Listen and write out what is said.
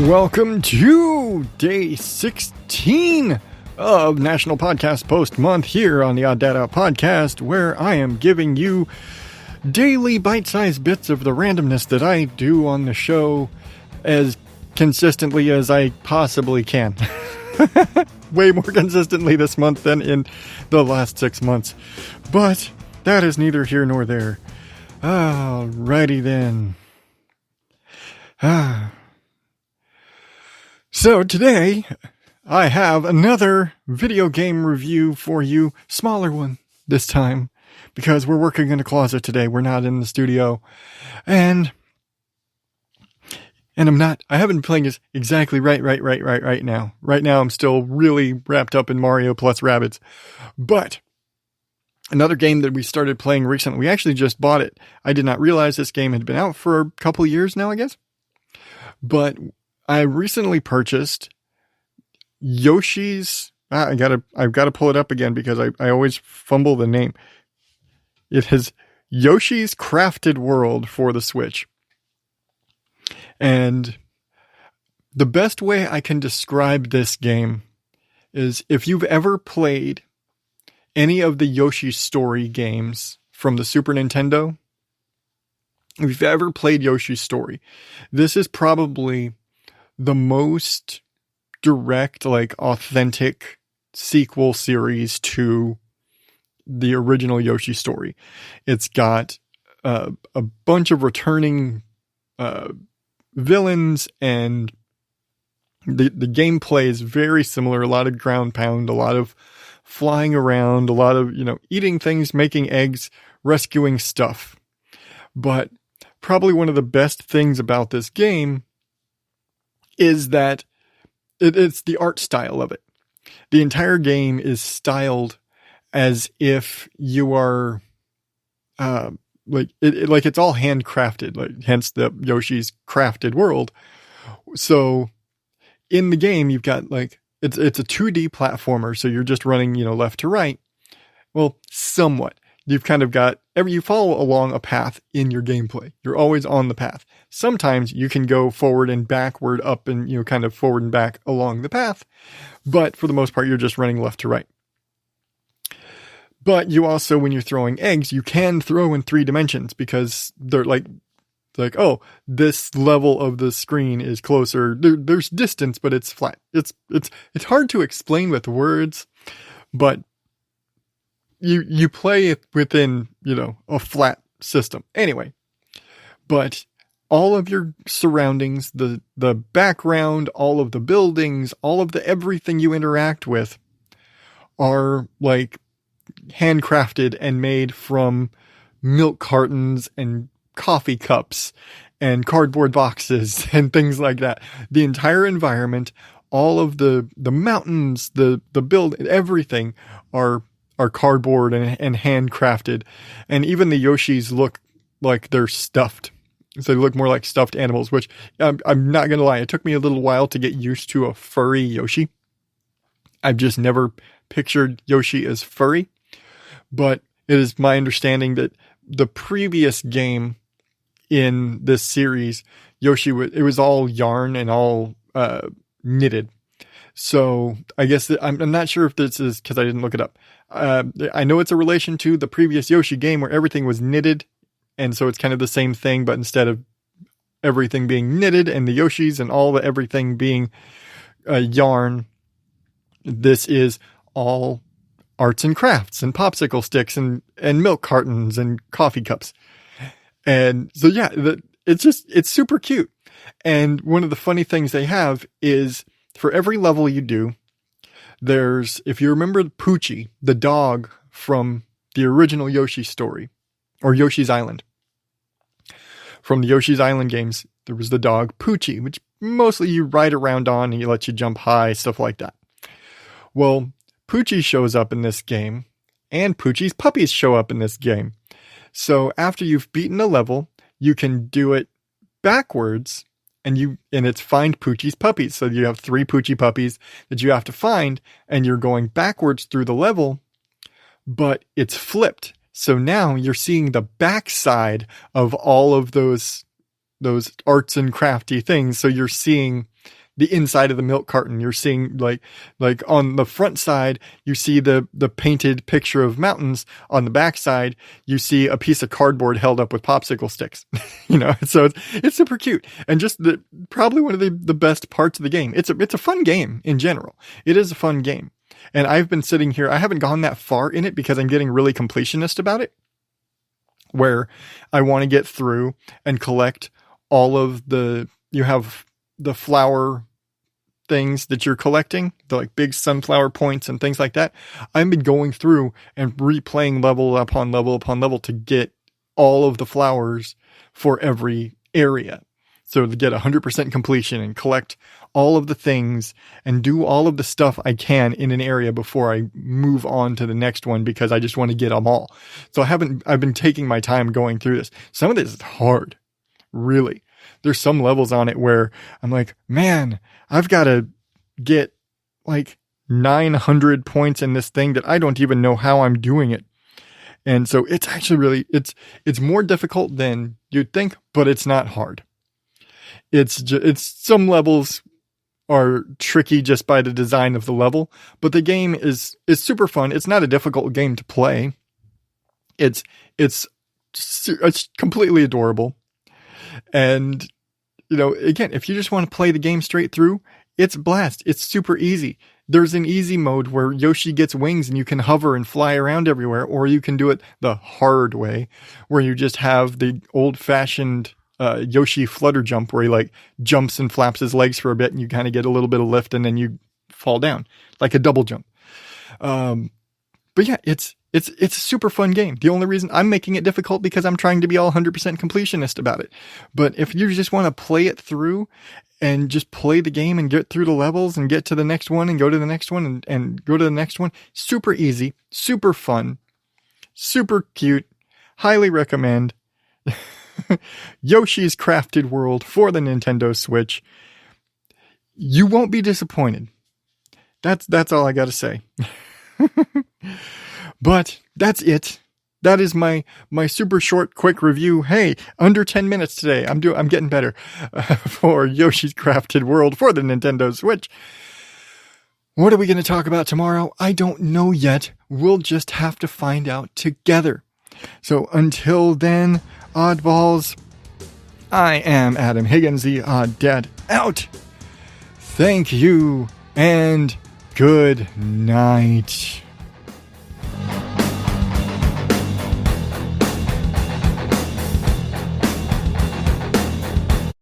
Welcome to day 16 of National Podcast Post Month here on the Odd Dad Out Podcast, where I am giving you daily bite-sized bits of the randomness that I do on the show as consistently as I possibly can. Way more consistently this month than in the last 6 months. But that is neither here nor there. Alrighty then. So today, I have another video game review for you. Smaller one this time, because we're working in a closet today. We're not in the studio. And I haven't been playing this exactly right now. Right now, I'm still really wrapped up in Mario plus Rabbids. But another game that we started playing recently, we actually just bought it. I did not realize this game had been out for a couple of years now, I guess. But I recently purchased Yoshi's. I've got to pull it up again because I always fumble the name. It is Yoshi's Crafted World for the Switch. And the best way I can describe this game is if you've ever played any of the Yoshi Story games from the Super Nintendo, if you've ever played Yoshi's Story, this is probably the most direct, authentic sequel series to the original Yoshi Story. It's got a bunch of returning villains, and the gameplay is very similar. A lot of ground pound, a lot of flying around, a lot of, eating things, making eggs, rescuing stuff. But probably one of the best things about this game is that it's the art style of it. The entire game is styled as if you are, it's all handcrafted, hence the Yoshi's Crafted World. So in the game, you've got it's a 2D platformer, so you're just running, left to right. Well, somewhat. You've kind of got you follow along a path in your gameplay. You're always on the path. Sometimes you can go forward and backward, up and, kind of forward and back along the path. But for the most part, you're just running left to right. But you also, when you're throwing eggs, you can throw in 3 dimensions because they're oh, this level of the screen is closer. There's distance, but it's flat. It's hard to explain with words, but you play it within, a flat system. Anyway, but all of your surroundings, the background, all of the buildings, all of the everything you interact with are handcrafted and made from milk cartons and coffee cups and cardboard boxes and things like that. The entire environment, all of the mountains, the build, everything are cardboard and handcrafted. And even the Yoshis look like they're stuffed. So they look more like stuffed animals, which I'm not going to lie. It took me a little while to get used to a furry Yoshi. I've just never pictured Yoshi as furry. But it is my understanding that the previous game in this series, Yoshi, it was all yarn and all knitted. So I guess I'm not sure if this is because I didn't look it up. I know it's a relation to the previous Yoshi game where everything was knitted. And so it's kind of the same thing, but instead of everything being knitted and the Yoshis and all the everything being yarn, this is all arts and crafts and popsicle sticks and milk cartons and coffee cups. And so, yeah, it's super cute. And one of the funny things they have is for every level you do, there's, if you remember Poochie, the dog from the original Yoshi story, or Yoshi's Island. From the Yoshi's Island games, there was the dog Poochie, which mostly you ride around on and he lets you jump high, stuff like that. Well, Poochie shows up in this game, and Poochie's puppies show up in this game. So after you've beaten a level, you can do it backwards, and it's find Poochie's puppies. So you have 3 Poochie puppies that you have to find, and you're going backwards through the level, but it's flipped. So now you're seeing the backside of all of those arts and crafty things. So you're seeing the inside of the milk carton. You're seeing like on the front side, you see the painted picture of mountains. On the back side, you see a piece of cardboard held up with popsicle sticks, so it's super cute. And just probably one of the best parts of the game. It's a fun game in general. It is a fun game. And I've been sitting here, I haven't gone that far in it because I'm getting really completionist about it, where I want to get through and collect all of you have the flower things that you're collecting, the like big sunflower points and things like that. I've been going through and replaying level upon level upon level to get all of the flowers for every area. So to get 100% completion and collect all of the things and do all of the stuff I can in an area before I move on to the next one, because I just want to get them all. So I've been taking my time going through this. Some of this is hard, really. There's some levels on it where I'm like, man, I've got to get like 900 points in this thing that I don't even know how I'm doing it. And so it's actually really, it's more difficult than you'd think, but it's not hard. It's some levels are tricky just by the design of the level, but the game is super fun. It's not a difficult game to play. It's completely adorable. And, again, if you just want to play the game straight through, it's a blast. It's super easy. There's an easy mode where Yoshi gets wings and you can hover and fly around everywhere, or you can do it the hard way, where you just have the old-fashioned Yoshi flutter jump, where he like jumps and flaps his legs for a bit and you kind of get a little bit of lift and then you fall down like a double jump. But yeah, it's a super fun game. The only reason I'm making it difficult because I'm trying to be all 100% completionist about it. But if you just want to play it through and just play the game and get through the levels and get to the next one and go to the next one and go to the next one, super easy, super fun, super cute, highly recommend. Yoshi's Crafted World for the Nintendo Switch. You won't be disappointed. That's all I got to say. But that's it. That is my super short, quick review. Hey, under 10 minutes today. I'm getting better for Yoshi's Crafted World for the Nintendo Switch. What are we going to talk about tomorrow? I don't know yet. We'll just have to find out together. So until then, oddballs, I am Adam Higgins, the Odd Dad, out. Thank you, and good night.